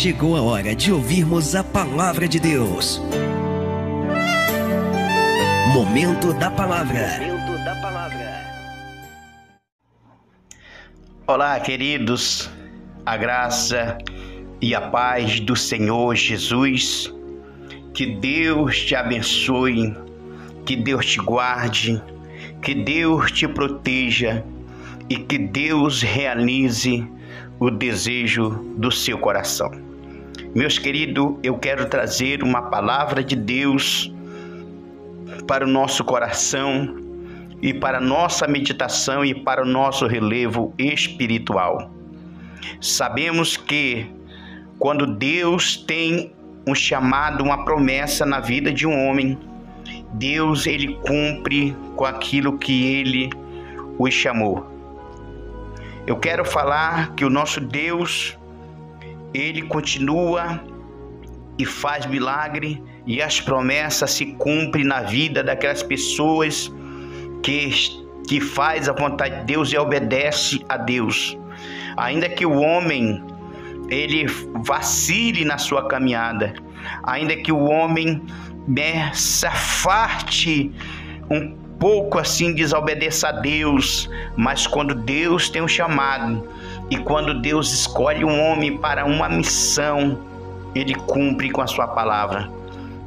chegou a hora de ouvirmos a palavra de Deus. Momento da palavra. Olá, queridos, a graça e a paz do Senhor Jesus. Que Deus te abençoe, que Deus te guarde, que Deus te proteja e que Deus realize o desejo do seu coração. Meus queridos, eu quero trazer uma palavra de Deus para o nosso coração e para a nossa meditação e para o nosso relevo espiritual. Sabemos que quando Deus tem um chamado, uma promessa na vida de um homem, Deus ele cumpre com aquilo que ele os chamou. Eu quero falar que o nosso Deus, ele continua e faz milagre e as promessas se cumprem na vida daquelas pessoas que faz a vontade de Deus e obedece a Deus. Ainda que o homem ele vacile na sua caminhada, ainda que o homem se afarte um pouco assim, desobedeça a Deus, mas quando Deus tem um chamado e quando Deus escolhe um homem para uma missão, ele cumpre com a sua palavra.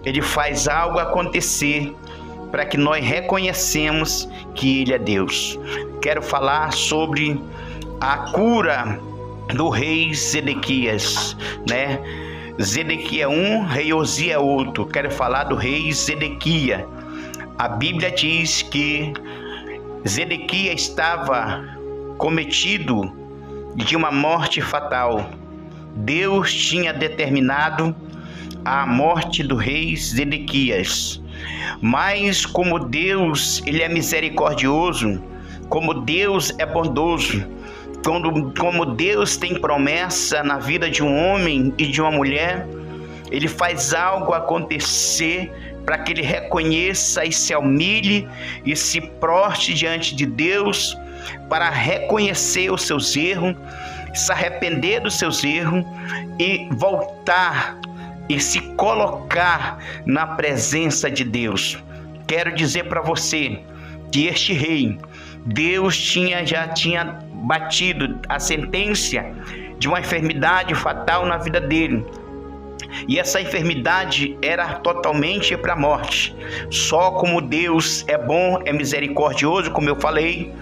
Ele faz algo acontecer para que nós reconhecemos que ele é Deus. Quero falar sobre a cura do rei Zedequias, né? Zedequias um, rei Osias outro. Quero falar do rei Zedequias. A Bíblia diz que Zedequias estava cometido de uma morte fatal. Deus tinha determinado a morte do rei Zedequias. Mas como Deus ele é misericordioso, como Deus é bondoso, como Deus tem promessa na vida de um homem e de uma mulher, ele faz algo acontecer para que ele reconheça e se humilhe e se proste diante de Deus para reconhecer os seus erros, se arrepender dos seus erros e voltar e se colocar na presença de Deus. Quero dizer para você que este rei, Deus já tinha batido a sentença de uma enfermidade fatal na vida dele. E essa enfermidade era totalmente para a morte. Só como Deus é bom, é misericordioso, como eu falei,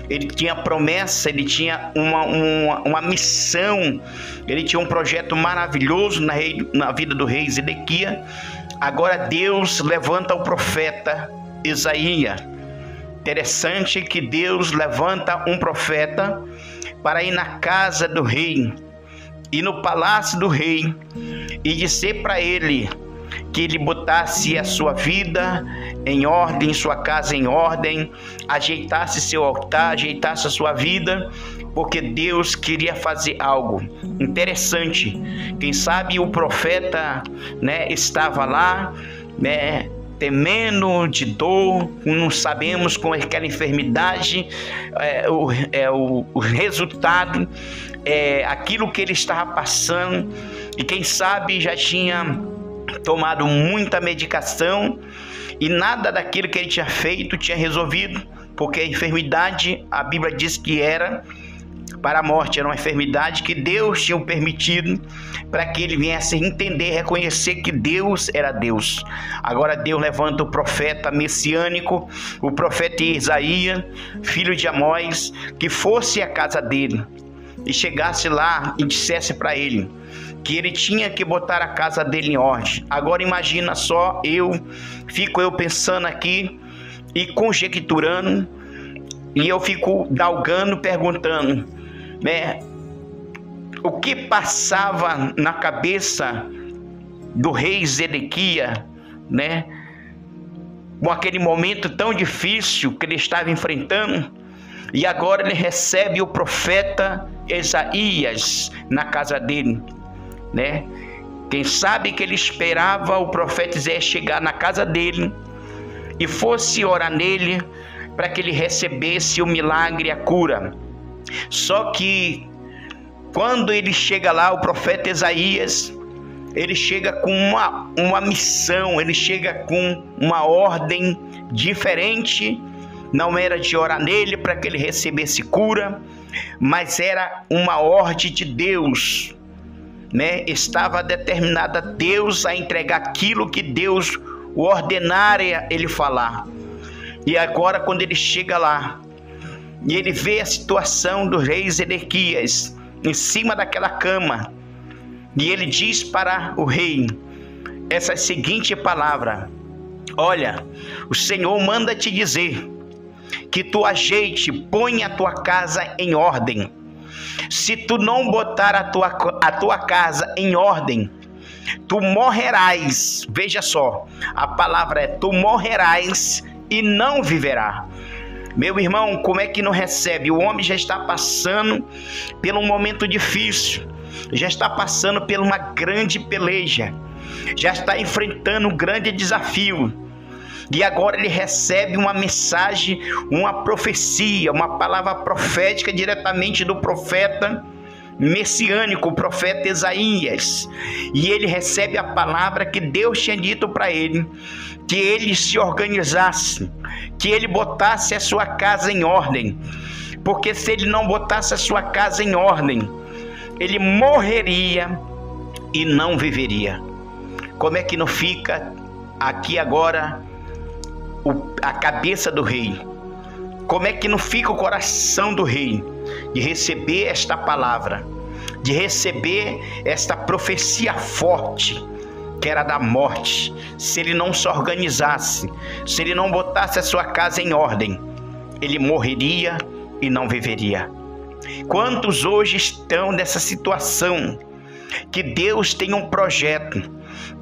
ele tinha promessa, ele tinha uma missão, ele tinha um projeto maravilhoso na vida do rei Zedequias. Agora Deus levanta o profeta Isaías. Interessante que Deus levanta um profeta para ir na casa do rei e no palácio do rei e dizer para ele que ele botasse a sua vida em ordem, sua casa em ordem, ajeitasse seu altar, ajeitasse a sua vida, porque Deus queria fazer algo interessante. Quem sabe o profeta, estava lá, temendo de dor, não sabemos com aquela enfermidade, o resultado, aquilo que ele estava passando, e quem sabe já tinha tomado muita medicação e nada daquilo que ele tinha feito tinha resolvido, porque a enfermidade, a Bíblia diz que era para a morte, era uma enfermidade que Deus tinha permitido para que ele viesse entender, reconhecer que Deus era Deus. Agora Deus levanta o profeta messiânico, o profeta Isaías, filho de Amós, que fosse à casa dele e chegasse lá e dissesse para ele que ele tinha que botar a casa dele em ordem. Agora imagina só, fico pensando aqui e conjecturando, e eu fico galgando, perguntando, o que passava na cabeça do rei Zedequias, com aquele momento tão difícil que ele estava enfrentando, e agora ele recebe o profeta Isaías na casa dele, Quem sabe que ele esperava o profeta Isaías chegar na casa dele e fosse orar nele para que ele recebesse o milagre e a cura. Só que Quando ele chega lá, o profeta Isaías, ele chega com uma missão, ele chega com uma ordem diferente. Não era de orar nele para que ele recebesse cura, mas era uma ordem de Deus, né? Estava determinada a Deus a entregar aquilo que Deus o ordenara ele falar. E agora, quando ele chega lá e ele vê a situação do rei Zedequias em cima daquela cama, e ele diz para o rei essa seguinte palavra: olha, o Senhor manda te dizer que tu ajeite, põe a tua casa em ordem. Se tu não botar a tua casa em ordem, tu morrerás. Veja só, a palavra é tu morrerás e não viverá. Meu irmão, como é que não recebe? O homem já está passando por um momento difícil, já está passando por uma grande peleja, já está enfrentando um grande desafio. E agora ele recebe uma mensagem, uma profecia, uma palavra profética diretamente do profeta messiânico, o profeta Isaías. E ele recebe a palavra que Deus tinha dito para ele, que ele se organizasse, que ele botasse a sua casa em ordem. Porque se ele não botasse a sua casa em ordem, ele morreria e não viveria. Como é que não fica aqui agora a cabeça do rei? Como é que não fica o coração do rei de receber esta palavra, de receber esta profecia forte, que era da morte? Se ele não se organizasse, se ele não botasse a sua casa em ordem, ele morreria e não viveria. Quantos hoje estão nessa situação, que Deus tem um projeto,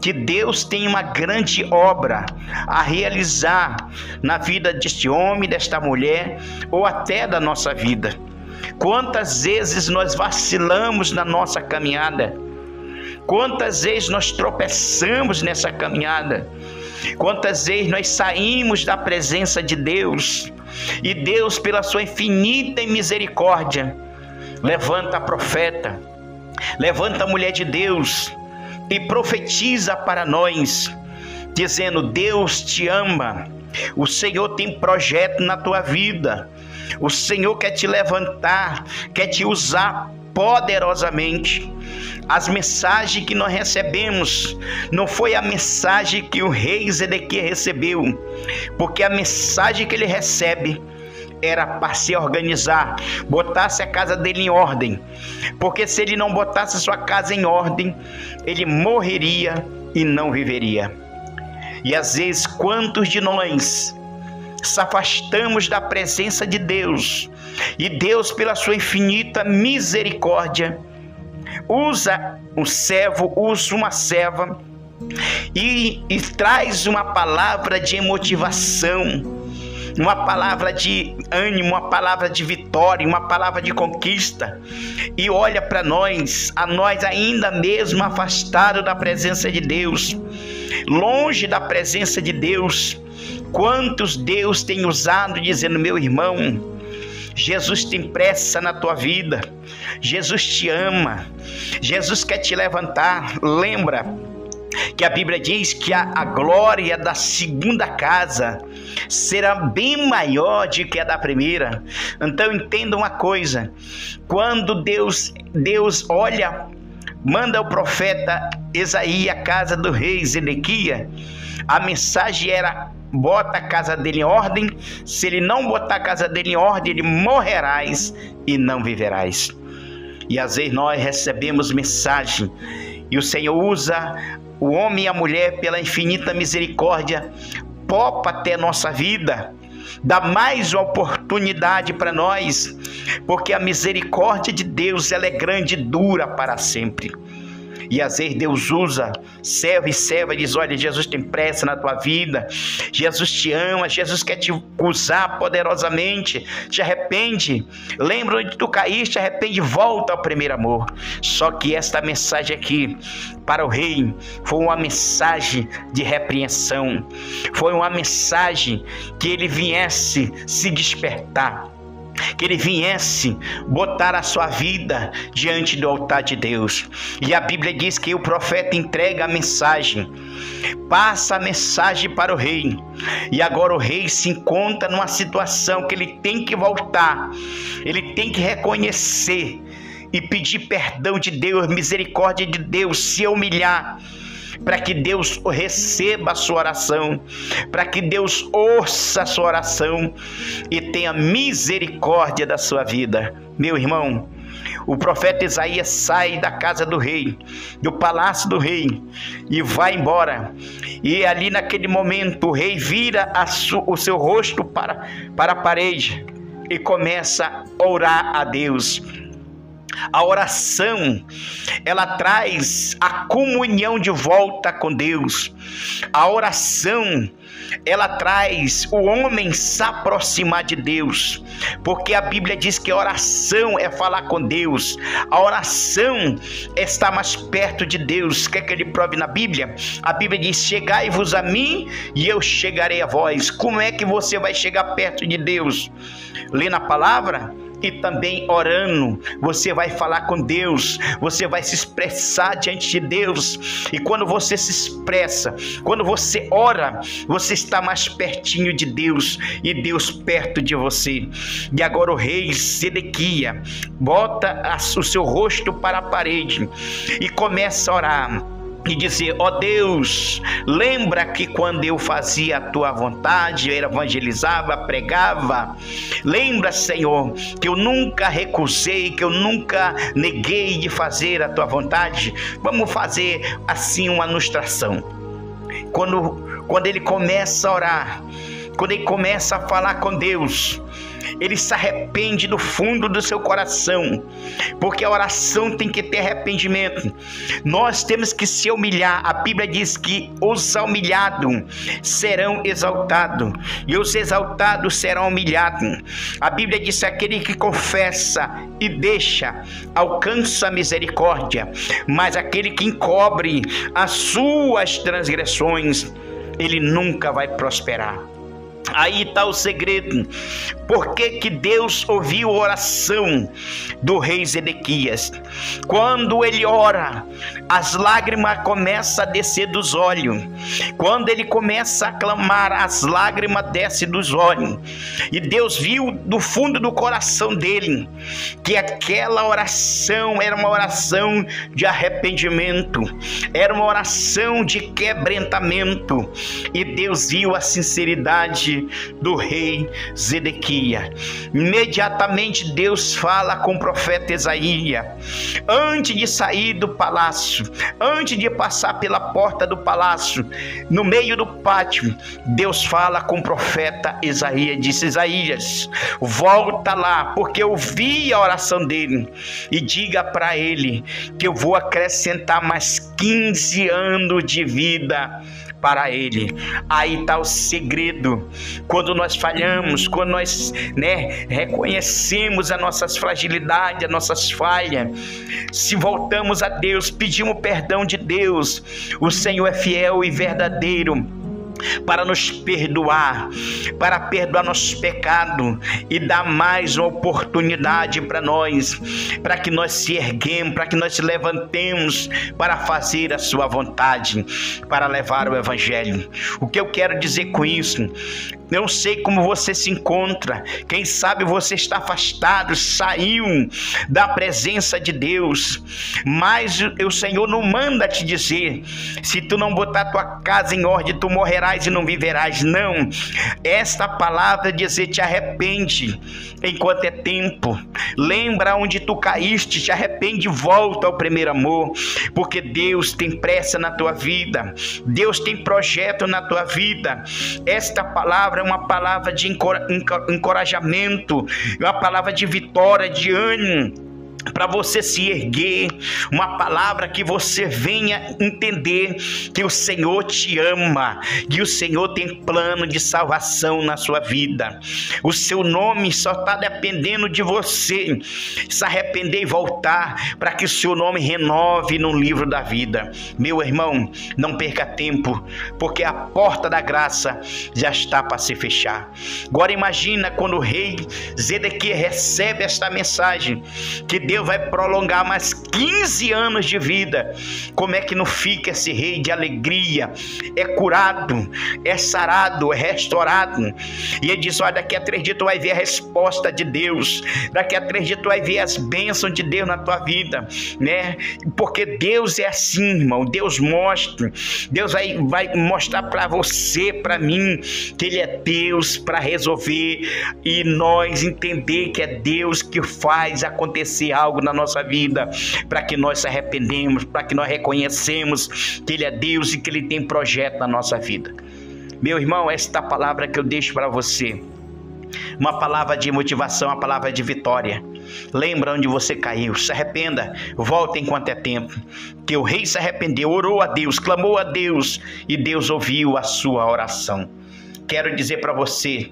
que Deus tem uma grande obra a realizar na vida deste homem, desta mulher, ou até da nossa vida. Quantas vezes nós vacilamos na nossa caminhada? Quantas vezes nós tropeçamos nessa caminhada? Quantas vezes nós saímos da presença de Deus, e Deus, pela sua infinita misericórdia, levanta a profeta, levanta a mulher de Deus e profetiza para nós, dizendo: Deus te ama, o Senhor tem projeto na tua vida, o Senhor quer te levantar, quer te usar poderosamente. As mensagens que nós recebemos não foi a mensagem que o rei Zedequias recebeu, porque a mensagem que ele recebe era para se organizar, botasse a casa dele em ordem, porque se ele não botasse a sua casa em ordem, ele morreria e não viveria. E às vezes, quantos de nós se afastamos da presença de Deus, e Deus, pela sua infinita misericórdia, usa um servo, usa uma serva e traz uma palavra de motivação, uma palavra de ânimo, uma palavra de vitória, uma palavra de conquista, e olha para nós, a nós ainda mesmo afastados da presença de Deus, longe da presença de Deus. Quantos Deus tem usado dizendo: meu irmão, Jesus tem pressa na tua vida, Jesus te ama, Jesus quer te levantar. Lembra que a Bíblia diz que a glória da segunda casa será bem maior do que a da primeira. Então entenda uma coisa: quando Deus olha, manda o profeta Isaías à casa do rei Zedequias, a mensagem era: bota a casa dele em ordem. Se ele não botar a casa dele em ordem, ele morrerás e não viverás. E às vezes nós recebemos mensagem, e o Senhor usa o homem e a mulher pela infinita misericórdia, poupa até nossa vida, dá mais uma oportunidade para nós, porque a misericórdia de Deus, ela é grande e dura para sempre. E às vezes Deus usa servo e serva e diz: olha, Jesus tem pressa na tua vida, Jesus te ama, Jesus quer te usar poderosamente, te arrepende, lembra onde tu caíste, arrepende, volta ao primeiro amor. Só que esta mensagem aqui para o rei foi uma mensagem de repreensão, foi uma mensagem que ele viesse se despertar, que ele viesse botar a sua vida diante do altar de Deus. E a Bíblia diz que o profeta entrega a mensagem, passa a mensagem para o rei, e agora o rei se encontra numa situação que ele tem que voltar, ele tem que reconhecer e pedir perdão de Deus, misericórdia de Deus, se humilhar, para que Deus receba a sua oração, para que Deus ouça a sua oração e tenha misericórdia da sua vida. Meu irmão, o profeta Isaías sai da casa do rei, do palácio do rei, e vai embora. E ali naquele momento o rei vira o seu rosto para a parede e começa a orar a Deus. A oração, ela traz a comunhão de volta com Deus. A oração, ela traz o homem se aproximar de Deus, porque a Bíblia diz que a oração é falar com Deus. A oração é estar mais perto de Deus. Quer que ele prove na Bíblia? A Bíblia diz: chegai-vos a mim e eu chegarei a vós. Como é que você vai chegar perto de Deus? Lendo a palavra e também orando. Você vai falar com Deus, você vai se expressar diante de Deus. E quando você se expressa, quando você ora, você está mais pertinho de Deus e Deus perto de você. E agora o rei Zedequias bota o seu rosto para a parede e começa a orar e dizer: ó Deus, lembra que quando eu fazia a tua vontade, eu evangelizava, pregava, lembra, Senhor, que eu nunca recusei, que eu nunca neguei de fazer a tua vontade. Vamos fazer assim uma ilustração. Quando ele começa a orar, quando ele começa a falar com Deus, ele se arrepende do fundo do seu coração, porque a oração tem que ter arrependimento. Nós temos que se humilhar. A Bíblia diz que os humilhados serão exaltados e os exaltados serão humilhados. A Bíblia diz que aquele que confessa e deixa alcança a misericórdia, mas aquele que encobre as suas transgressões, ele nunca vai prosperar. Aí está o segredo. Por que Deus ouviu a oração do rei Zedequias? Quando ele ora, as lágrimas começam a descer dos olhos. Quando ele começa a clamar, as lágrimas descem dos olhos. E Deus viu do fundo do coração dele que aquela oração era uma oração de arrependimento, era uma oração de quebrantamento. E Deus viu a sinceridade do rei Zedequias. Imediatamente Deus fala com o profeta Isaías. Antes de sair do palácio, antes de passar pela porta do palácio, no meio do pátio, Deus fala com o profeta Isaías. Disse: Isaías, volta lá, porque eu vi a oração dele, e diga para ele que eu vou acrescentar mais 15 anos de vida para ele. Aí está o segredo. Quando nós falhamos, quando nós reconhecemos as nossas fragilidades, as nossas falhas, se voltamos a Deus, pedimos perdão de Deus, o Senhor é fiel e verdadeiro para nos perdoar, para perdoar nossos pecados e dar mais uma oportunidade para nós, para que nós se erguemos, para que nós se levantemos para fazer a sua vontade, para levar o evangelho. O que eu quero dizer com isso? Eu sei como você se encontra. Quem sabe você está afastado, saiu da presença de Deus, mas o Senhor não manda te dizer: se tu não botar tua casa em ordem, tu morrerás e não viverás. Não, esta palavra é dizer: te arrepende enquanto é tempo, lembra onde tu caíste, te arrepende e volta ao primeiro amor, porque Deus tem pressa na tua vida, Deus tem projeto na tua vida. Esta palavra é uma palavra de encorajamento, é uma palavra de vitória, de ânimo. para você se erguer, uma palavra que você venha entender que o Senhor te ama, que o Senhor tem plano de salvação na sua vida. O seu nome só está dependendo de você se arrepender e voltar, para que o seu nome renove no livro da vida. Meu irmão, não perca tempo, porque a porta da graça já está para se fechar. Agora imagina quando o rei Zedequias recebe esta mensagem, que Deus vai prolongar mais 15 anos de vida. Como é que não fica esse rei de alegria? É curado, é sarado, é restaurado. E ele diz: olha, daqui a 3 dias tu vai ver a resposta de Deus, daqui a 3 dias tu vai ver as bênçãos de Deus na tua vida, né? Porque Deus é assim, irmão. Deus mostra, Deus vai mostrar para você, para mim, que Ele é Deus para resolver, e nós entender que é Deus que faz acontecer algo na nossa vida, para que nós se arrependemos, para que nós reconhecemos que Ele é Deus e que Ele tem projeto na nossa vida. Meu irmão, esta palavra que eu deixo para você, uma palavra de motivação, uma palavra de vitória. Lembra onde você caiu, se arrependa, volta enquanto é tempo. Que o rei se arrependeu, orou a Deus, clamou a Deus, e Deus ouviu a sua oração. Quero dizer para você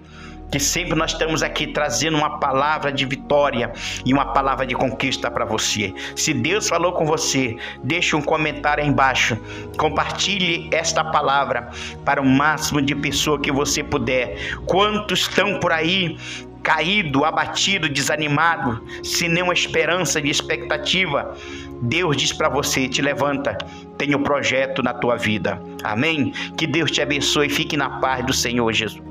que sempre nós estamos aqui trazendo uma palavra de vitória e uma palavra de conquista para você. Se Deus falou com você, deixe um comentário aí embaixo, compartilhe esta palavra para o máximo de pessoas que você puder. Quantos estão por aí caído, abatido, desanimado, sem nenhuma esperança de expectativa? Deus diz para você: te levanta, tem um projeto na tua vida. Amém? Que Deus te abençoe e fique na paz do Senhor Jesus.